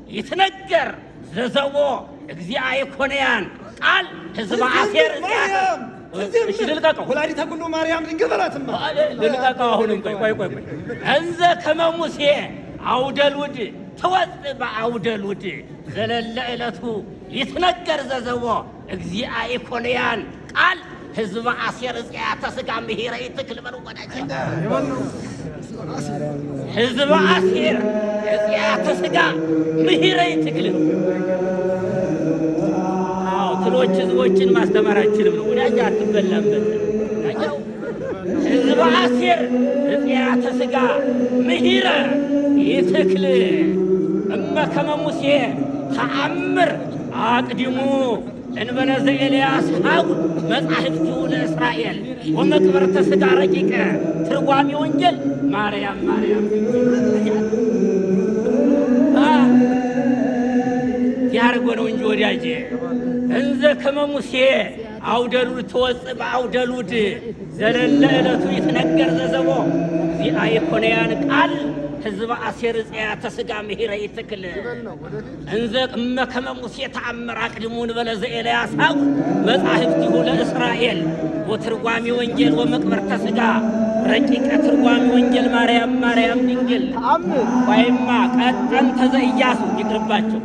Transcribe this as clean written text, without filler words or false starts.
يتنجر ززوو እግዚአ ይኮነያን ቃል ህዝብ አሴር እሺ ልልቀቀው ወላዲተ ኩሉ ማርያም ድንግል በላትማ ልልቀቀው አሁንም ቆይ እንዘ ከመ ሙሴ አውደልውድ ተወጽእ በአውደልውድ ዘለለ ዕለቱ ይትነገር ዘዘቦ እግዚአ ይኮነያን ቃል ህዝብ አሴር ጽያተ ሥጋ ምሂረ ይትክል በሉ ወዳጅ ህዝብ አሴር ጽያተ ሥጋ ምሂረ ይትክል ትሎች ህዝቦችን ማስተማራችንም ነው ወዳጅ አትበላበት ያው ህዝብ አሴር ጽያተ ሥጋ ምሂረ ይትክል እመከመ ሙሴ ተአምር አቅድሙ እንበለ ዘኤልያስ ሀው መጻሕፍቱ ለእስራኤል ወመቅበርተ ሥጋ ረቂቀ ትርጓሜ ወንጌል ማርያም ያርጎ ነው እንጂ ወዳጄ እንዘ ከመ ሙሴ አውደሉድ ተወጽእ በአውደሉድ ዘለለ ዕለቱ ይትነገር ዘዘቦ እግዚአ ይኮነያን ቃል ህዝብ አሴር ጽያተ ሥጋ ምሂረ ይትክል እንዘ እመከመ ሙሴ ተአምር አቅድሙ እንበለ ዘኤልያስ ሀው መጻሕፍቱ ለእስራኤል ወትርጓሜ ወንጌል ወመቅበርተ ሥጋ ረቂቀ ትርጓሜ ወንጌል ማርያም ድንግል ወይማ ቀጠንተ ዘኢያሱ ይቅርባቸው